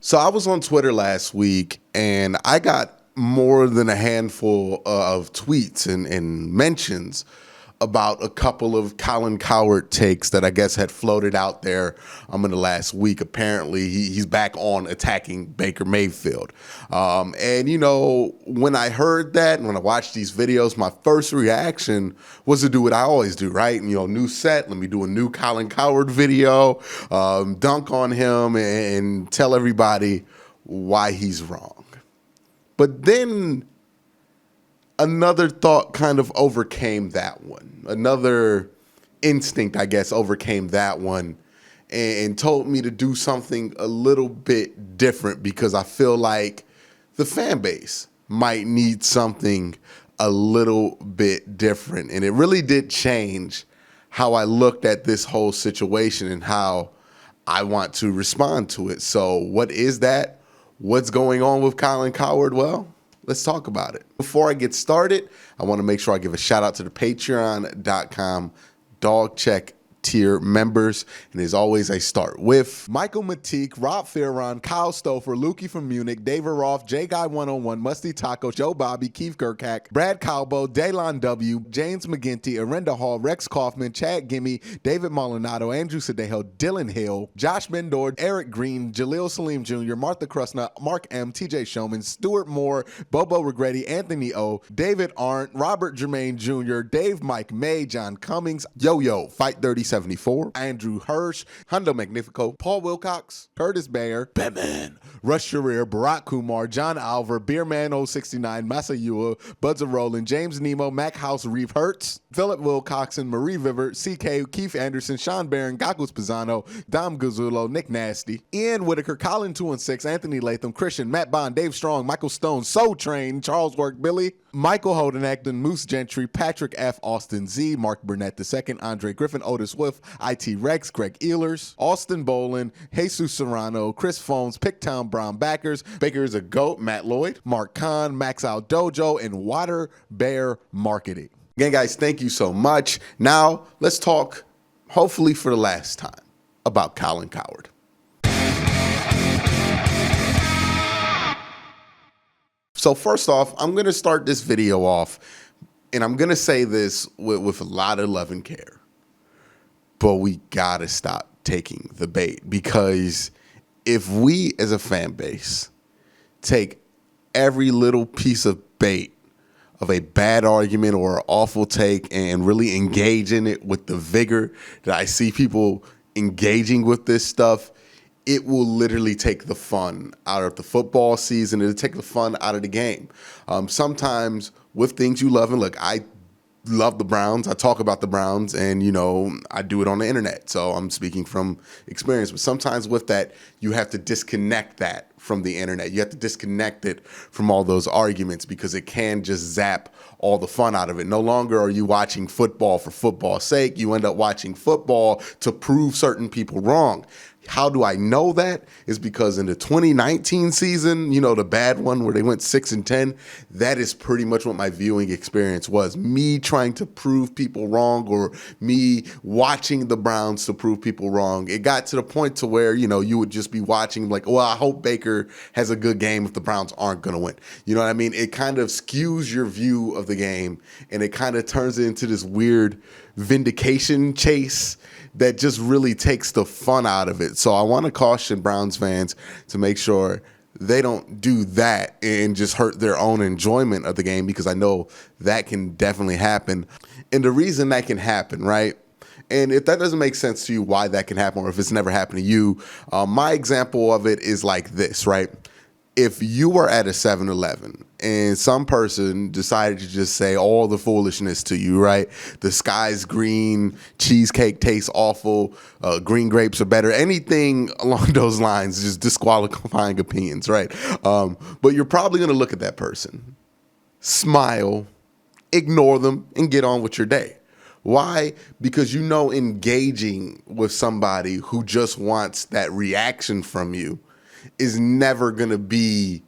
So I was on Twitter last week and I got more than a handful of tweets and mentions about a couple of Colin Cowherd takes that I guess had floated out there in the last week. Apparently, he's back on attacking Baker Mayfield. And, you know, when I heard that and when I watched these videos, my first reaction was to do what I always do, right? You know, new set, let me do a new Colin Cowherd video, dunk on him and tell everybody why he's wrong. But then another thought kind of overcame that one. Another instinct, I guess, overcame that one and told me to do something a little bit different because I feel like the fan base might need something a little bit different. And it really did change how I looked at this whole situation and how I want to respond to it. So what is that? What's going on with Colin Cowherd? Well, let's talk about it. Before I get started, I want to make sure I give a shout out to the patreon.com dog check tier members. And as always, I start with Michael Matique, Rob Farron, Kyle Stouffer, Lukey from Munich, David Roth, J Guy 101, Musty Taco, Joe Bobby, Keith Gerkak, Brad Calbo, Daylon W, James McGinty, Arenda Hall, Rex Kaufman, Chad Gimme, David Molinado, Andrew Sadejo, Dylan Hill, Josh Mendord, Eric Green, Jaleel Salim Jr., Martha Krusna, Mark M, TJ Showman, Stuart Moore, Bobo Regretti, Anthony O, David Arndt, Robert Jermaine Jr., Dave Mike May, John Cummings, Yo-Yo, Fight 3074, Andrew Hirsch, Hundo Magnifico, Paul Wilcox, Curtis Bayer, Batman, Rush Sharir, Barack Kumar, John Alver, Beerman 069, Masayua, Buds of Roland, James Nemo, Mac House, Reeve Hertz, Philip Wilcoxon, Marie Viver, CK, Keith Anderson, Sean Barron, Gagos Pisano, Dom Guzzulo, Nick Nasty, Ian Whitaker, Colin 216, Anthony Latham, Christian, Matt Bond, Dave Strong, Michael Stone, Soul Train, Charles Work, Billy, Michael Holden Acton, Moose Gentry, Patrick F. Austin Z, Mark Burnett II, Andre Griffin, Otis Wolf, IT Rex, Greg Ehlers, Austin Bolin, Jesus Serrano, Chris Phones, Picktown Brown Backers, Baker's a Goat, Matt Lloyd, Mark Kahn, Max Out Dojo, and Water Bear Marketing. Again, guys, thank you so much. Now, let's talk, hopefully for the last time, about Colin Cowherd. So first off, I'm going to start this video off, and I'm going to say this with a lot of love and care. But we got to stop taking the bait, because if we as a fan base take every little piece of bait of a bad argument or an awful take and really engage in it with the vigor that I see people engaging with this stuff, it will literally take the fun out of the football season. It'll take the fun out of the game. Sometimes with things you love, and look, I love the Browns. I talk about the Browns, and, you know, I do it on the internet. So I'm speaking from experience. But sometimes with that, you have to disconnect that from the internet. You have to disconnect it from all those arguments, because it can just zap all the fun out of it. No longer are you watching football for football's sake. You end up watching football to prove certain people wrong. How do I know that? Is because in the 2019 season, you know, the bad one where they went 6-10, that is pretty much what my viewing experience was. Me trying to prove people wrong, or me watching the Browns to prove people wrong. It got to the point to where, you know, you would just be watching like, well, I hope Baker has a good game if the Browns aren't going to win. You know what I mean? It kind of skews your view of the game, and it kind of turns it into this weird vindication chase that just really takes the fun out of it. So I want to caution Browns fans to make sure they don't do that and just hurt their own enjoyment of the game, because I know that can definitely happen. And the reason that can happen, right? And if that doesn't make sense to you, why that can happen, or if it's never happened to you, my example of it is like this, right? If you were at a 7-Eleven and some person decided to just say all the foolishness to you, right? The sky's green, cheesecake tastes awful, green grapes are better, anything along those lines, just disqualifying opinions, right? But you're probably going to look at that person, smile, ignore them, and get on with your day. Why? Because you know engaging with somebody who just wants that reaction from you is never going to be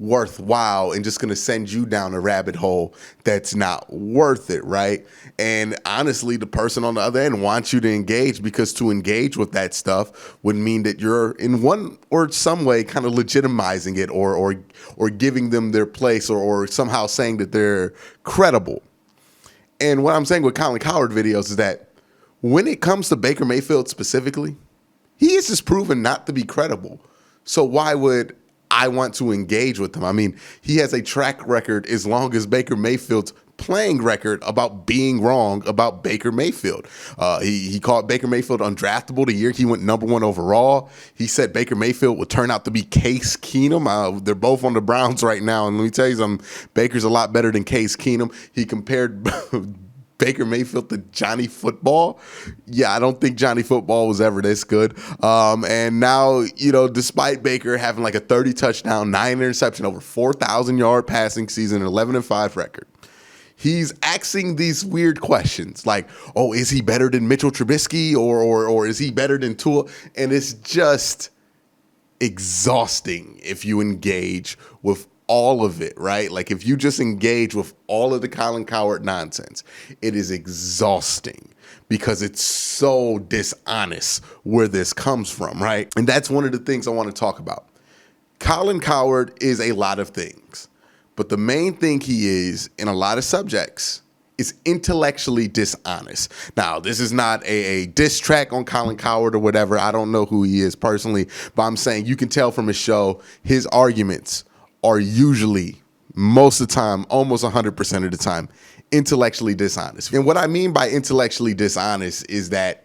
worthwhile and just going to send you down a rabbit hole that's not worth it, right? And honestly, the person on the other end wants you to engage, because to engage with that stuff would mean that you're in one or some way kind of legitimizing it, or giving them their place, or somehow saying that they're credible. And what I'm saying with Colin Cowherd videos is that when it comes to Baker Mayfield specifically, he is just proven not to be credible. So why would I want to engage with him? I mean, he has a track record as long as Baker Mayfield's playing record about being wrong about Baker Mayfield. He called Baker Mayfield undraftable the year he went number 1 overall. He said Baker Mayfield would turn out to be Case Keenum. They're both on the Browns right now, and let me tell you something, Baker's a lot better than Case Keenum. He compared Baker Mayfield to Johnny Football. Yeah, I don't think Johnny Football was ever this good. And now, despite Baker having like a 30 touchdown, 9 interception, over 4,000 yard passing season, 11-5 record, he's asking these weird questions like, oh, is he better than Mitchell Trubisky, or is he better than Tua? And it's just exhausting if you engage with all of it, right? Like if you just engage with all of the Colin Cowherd nonsense, it is exhausting because it's so dishonest where this comes from, right? And that's one of the things I want to talk about. Colin Cowherd is a lot of things, but the main thing he is in a lot of subjects is intellectually dishonest. Now, this is not a diss track on Colin Cowherd or whatever. I don't know who he is personally, but I'm saying you can tell from his show, his arguments are usually, most of the time, almost 100% of the time, intellectually dishonest. And what I mean by intellectually dishonest is that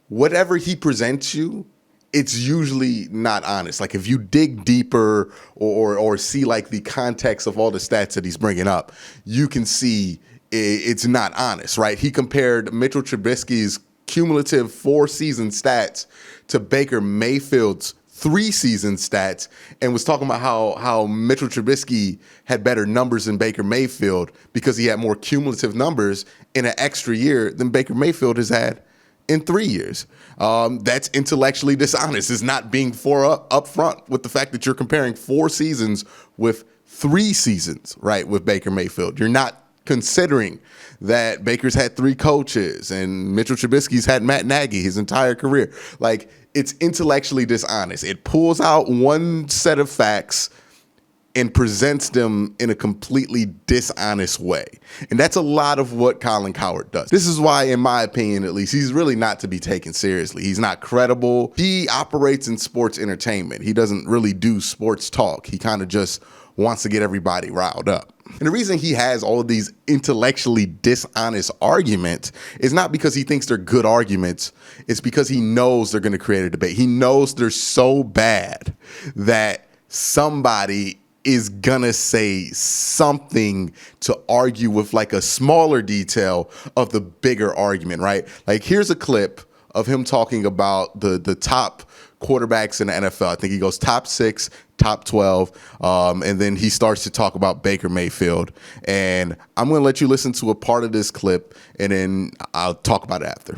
whatever he presents you, it's usually not honest. Like if you dig deeper or see like the context of all the stats that he's bringing up, you can see it's not honest, right? He compared Mitchell Trubisky's cumulative 4-season stats to Baker Mayfield's 3-season stats, and was talking about how Mitchell Trubisky had better numbers than Baker Mayfield because he had more cumulative numbers in an extra year than Baker Mayfield has had in 3 years. That's intellectually dishonest. It's not being upfront with the fact that you're comparing 4 seasons with 3 seasons, right, with Baker Mayfield. You're not considering that Baker's had 3 coaches and Mitchell Trubisky's had Matt Nagy his entire career. Like, it's intellectually dishonest. It pulls out one set of facts and presents them in a completely dishonest way. And that's a lot of what Colin Cowherd does. This is why, in my opinion at least, he's really not to be taken seriously. He's not credible. He operates in sports entertainment. He doesn't really do sports talk. He kind of just wants to get everybody riled up. And the reason he has all of these intellectually dishonest arguments is not because he thinks they're good arguments. It's because he knows they're going to create a debate. He knows they're so bad that somebody is going to say something to argue with like a smaller detail of the bigger argument, right? Like here's a clip of him talking about the top quarterbacks in the NFL. I think he goes top 6, top 12, and then he starts to talk about Baker Mayfield. And I'm going to let you listen to a part of this clip, and then I'll talk about it after.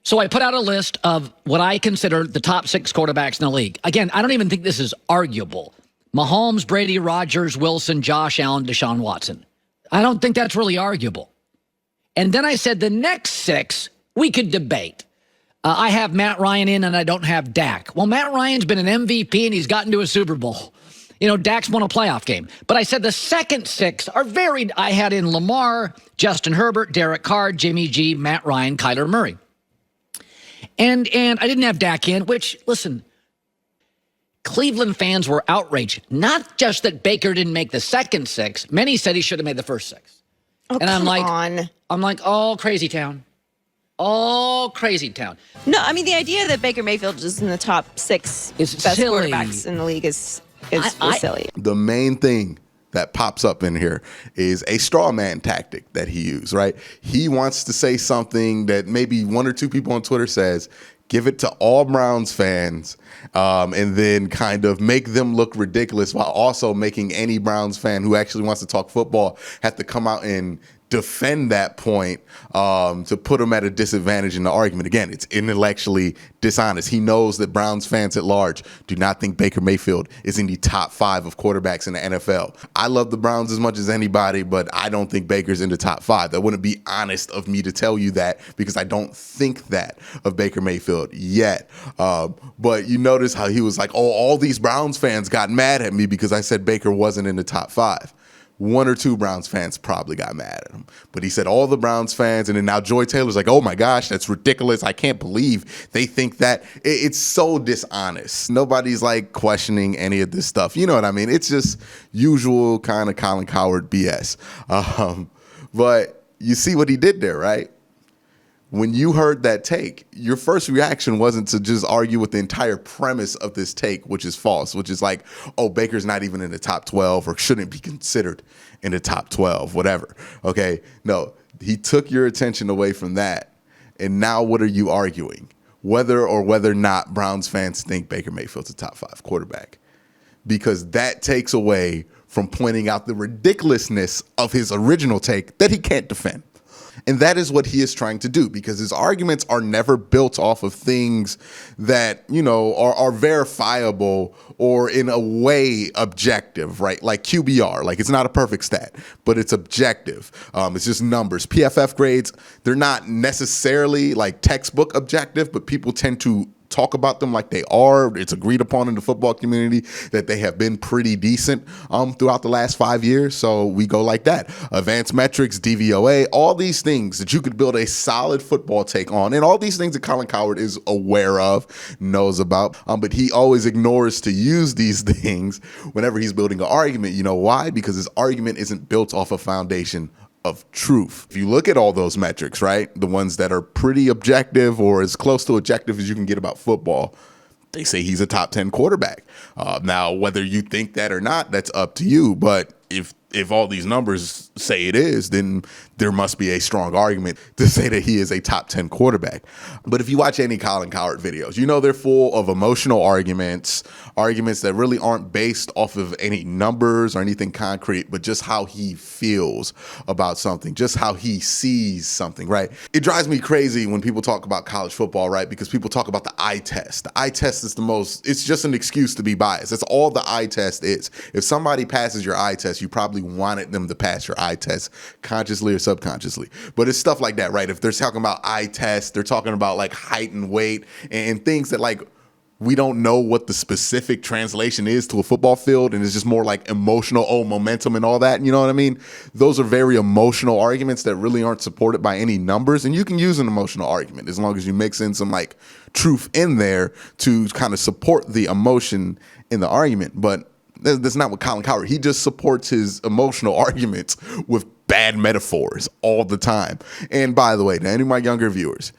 So I put out a list of what I consider the top 6 quarterbacks in the league. Again, I don't even think this is arguable. Mahomes, Brady, Rodgers, Wilson, Josh Allen, Deshaun Watson. I don't think that's really arguable. And then I said the next 6 we could debate. I have Matt Ryan in and I don't have Dak. Well, Matt Ryan's been an MVP and he's gotten to a Super Bowl. Dak's won a playoff game. But I said the second 6 are varied. I had in Lamar, Justin Herbert, Derek Carr, Jimmy G, Matt Ryan, Kyler Murray. And I didn't have Dak in, which, listen, Cleveland fans were outraged. Not just that Baker didn't make the second 6. Many said he should have made the first 6. Oh, and I'm on. Oh, crazy town. Oh, crazy town. No, I mean, the idea that Baker Mayfield is in the top 6 It's best silly. quarterbacks in the league is silly. The main thing that pops up in here is a straw man tactic that he used, right? He wants to say something that maybe 1 or 2 people on Twitter says, give it to all Browns fans, and then kind of make them look ridiculous while also making any Browns fan who actually wants to talk football have to come out and defend that point to put him at a disadvantage in the argument. Again, it's intellectually dishonest. He knows that Browns fans at large do not think Baker Mayfield is in the top 5 of quarterbacks in the NFL. I love the Browns as much as anybody, but I don't think Baker's in the top 5. That wouldn't be honest of me to tell you that, because I don't think that of Baker Mayfield yet. But you notice how he was like, oh, all these Browns fans got mad at me because I said Baker wasn't in the top 5. 1 or 2 Browns fans probably got mad at him. But he said all the Browns fans, and then now Joy Taylor's like, oh my gosh, that's ridiculous. I can't believe they think that. It's so dishonest. Nobody's like questioning any of this stuff. You know what I mean? It's just usual kind of Colin Cowherd BS. But you see what he did there, right? When you heard that take, your first reaction wasn't to just argue with the entire premise of this take, which is false, which is like, oh, Baker's not even in the top 12 or shouldn't be considered in the top 12, whatever. Okay, no, he took your attention away from that. And now what are you arguing? Whether or not Browns fans think Baker Mayfield's a top 5 quarterback. Because that takes away from pointing out the ridiculousness of his original take that he can't defend. And that is what he is trying to do, because his arguments are never built off of things that, you know, are verifiable or in a way objective, right? Like QBR, like it's not a perfect stat, but it's objective. It's just numbers. PFF grades, they're not necessarily like textbook objective, but people tend to talk about them like they are. It's agreed upon in the football community that they have been pretty decent throughout the last 5 years. So we go like that. Advanced metrics, DVOA, all these things that you could build a solid football take on. And all these things that Colin Cowherd is aware of, knows about. But he always ignores to use these things whenever he's building an argument. You know why? Because his argument isn't built off a foundation of truth. If you look at all those metrics, right, the ones that are pretty objective or as close to objective as you can get about football, they say he's a top 10 quarterback. Now, whether you think that or not, that's up to you. But if all these numbers say it is, then there must be a strong argument to say that he is a top 10 quarterback. But if you watch any Colin Cowherd videos, you know they're full of emotional arguments that really aren't based off of any numbers or anything concrete, but just how he feels about something, just how he sees something, right? It drives me crazy when people talk about college football, right? Because people talk about the eye test. The eye test is it's just an excuse to be biased. That's all the eye test is. If somebody passes your eye test, you probably wanted them to pass your eye test consciously or subconsciously. But it's stuff like that, right? If they're talking about eye tests, they're talking about like height and weight and things that like we don't know what the specific translation is to a football field, and it's just more like emotional, momentum and all that. You know what I mean? Those are very emotional arguments that really aren't supported by any numbers, and you can use an emotional argument as long as you mix in some like truth in there to kind of support the emotion in the argument. But that's not what Colin Cowherd. He just supports his emotional arguments with bad metaphors all the time. And by the way, to any of my younger viewers,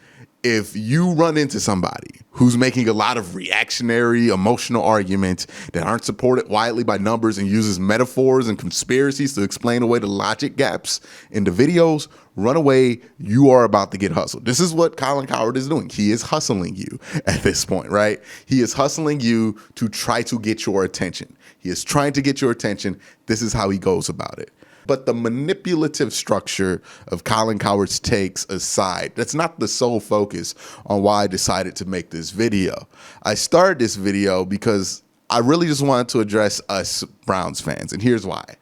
if you run into somebody who's making a lot of reactionary, emotional arguments that aren't supported widely by numbers and uses metaphors and conspiracies to explain away the logic gaps in the videos, run away. You are about to get hustled. This is what Colin Cowherd is doing. He is hustling you at this point, right? He is hustling you to try to get your attention. He is trying to get your attention. This is how he goes about it. But the manipulative structure of Colin Cowherd's takes aside, that's not the sole focus on why I decided to make this video. I started this video because I really just wanted to address us Browns fans, and here's why.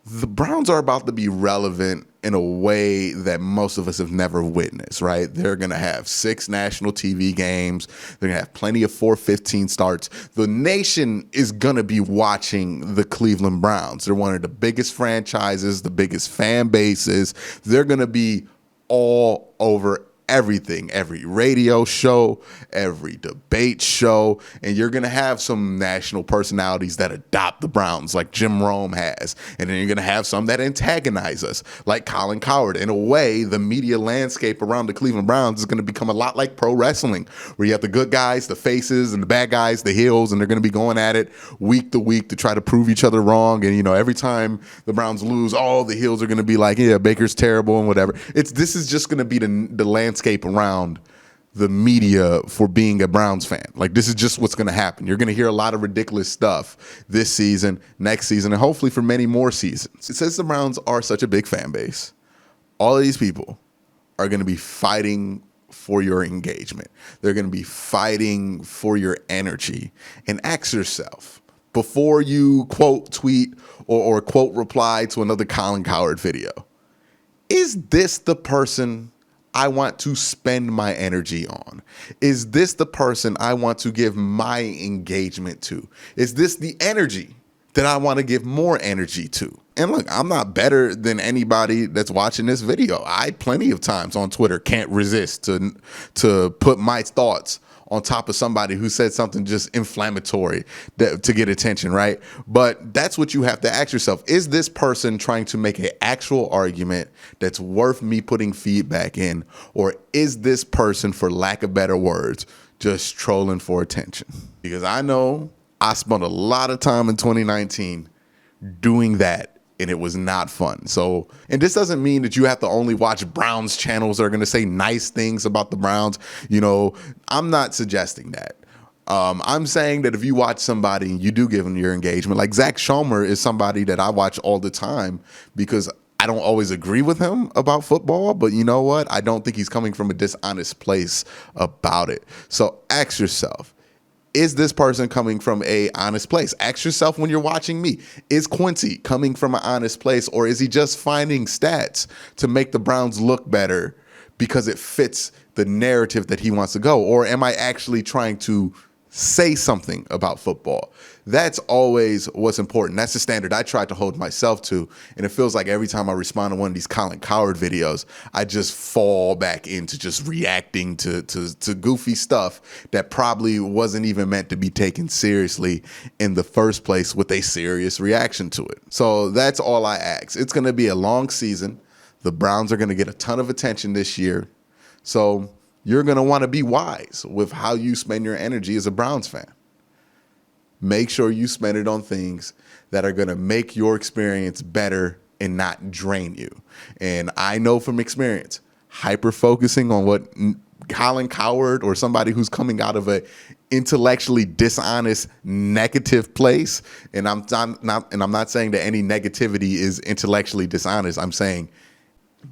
The Browns are about to be relevant in a way that most of us have never witnessed, right? They're going to have 6 national TV games. They're going to have plenty of 4-15 starts. The nation is going to be watching the Cleveland Browns. They're one of the biggest franchises, the biggest fan bases. They're going to be all over everything, every radio show, every debate show, and you're going to have some national personalities that adopt the Browns like Jim Rome has, and then you're going to have some that antagonize us like Colin Cowherd. In a way, the media landscape around the Cleveland Browns is going to become a lot like pro wrestling, where you have the good guys, the faces, and the bad guys, the heels, and they're going to be going at it week to week to try to prove each other wrong. And, you know, every time the Browns lose, all the heels are going to be like, yeah, Baker's terrible and whatever. This is just going to be the landscape around the media for being a Browns fan. Like, this is just what's going to happen. You're going to hear a lot of ridiculous stuff this season, next season, and hopefully for many more seasons. It says the Browns are such a big fan base, All of these people are going to be fighting for your engagement. They're going to be fighting for your energy. And ask yourself, before you quote tweet or quote reply to another Colin Cowherd video, is this the person I want to spend my energy on? Is this the person I want to give my engagement to? Is this the energy that I want to give more energy to? And look, I'm not better than anybody that's watching this video. I plenty of times on Twitter can't resist to put my thoughts on top of somebody who said something just inflammatory to get attention, right? But that's what you have to ask yourself. Is this person trying to make an actual argument that's worth me putting feedback in? Or is this person, for lack of better words, just trolling for attention? Because I know I spent a lot of time in 2019 doing that, and it was not fun. So, and this doesn't mean that you have to only watch Browns channels that are going to say nice things about the Browns. You know, I'm not suggesting that. I'm saying that if you watch somebody and you do give them your engagement, like Zach Schomer is somebody that I watch all the time because I don't always agree with him about football, but you know what? I don't think he's coming from a dishonest place about it. So ask yourself, is this person coming from a honest place? Ask yourself when you're watching me, is Quincy coming from an honest place, or is he just finding stats to make the Browns look better because it fits the narrative that he wants to go? Or am I actually trying to say something about football? That's always what's important. That's the standard I try to hold myself to. And it feels like every time I respond to one of these Colin Cowherd videos, I just fall back into just reacting to goofy stuff that probably wasn't even meant to be taken seriously in the first place with a serious reaction to it. So that's all I ask. It's going to be a long season. The Browns are going to get a ton of attention this year. So you're going to want to be wise with how you spend your energy as a Browns fan. Make sure you spend it on things that are going to make your experience better and not drain you. And I know from experience, hyper-focusing on what Colin Cowherd or somebody who's coming out of a intellectually dishonest, negative place, and I'm not saying that any negativity is intellectually dishonest. I'm saying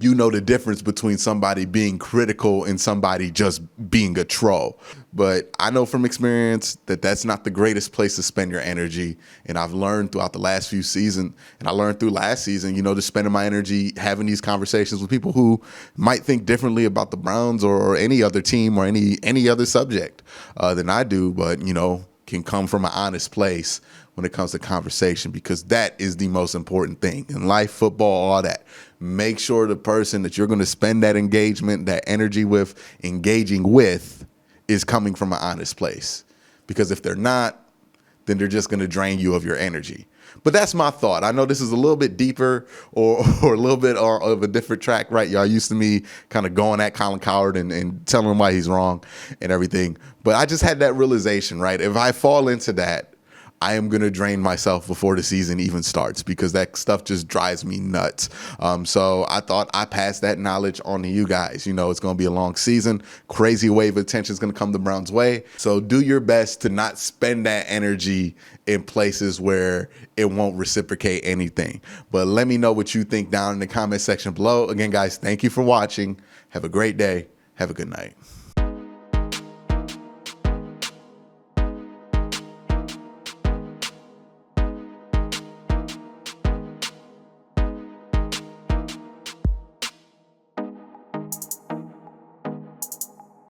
you know the difference between somebody being critical and somebody just being a troll. But I know from experience that that's not the greatest place to spend your energy. And I've learned throughout the last few seasons, and I learned through last season, you know, to spending my energy having these conversations with people who might think differently about the Browns or any other team or any other subject than I do, but, you know, can come from an honest place when it comes to conversation, because that is the most important thing in life, football, all that. Make sure the person that you're going to spend that engagement, that energy with, engaging with, is coming from an honest place. Because if they're not, then they're just going to drain you of your energy. But that's my thought. I know this is a little bit deeper or a little bit of a different track, right? Y'all used to me kind of going at Colin Cowherd and telling him why he's wrong and everything. But I just had that realization, right? If I fall into that, I am going to drain myself before the season even starts, because that stuff just drives me nuts. So I thought I passed that knowledge on to you guys. You know, it's going to be a long season. Crazy wave of attention is going to come the Browns' way. So do your best to not spend that energy in places where it won't reciprocate anything. But let me know what you think down in the comment section below. Again, guys, thank you for watching. Have a great day. Have a good night.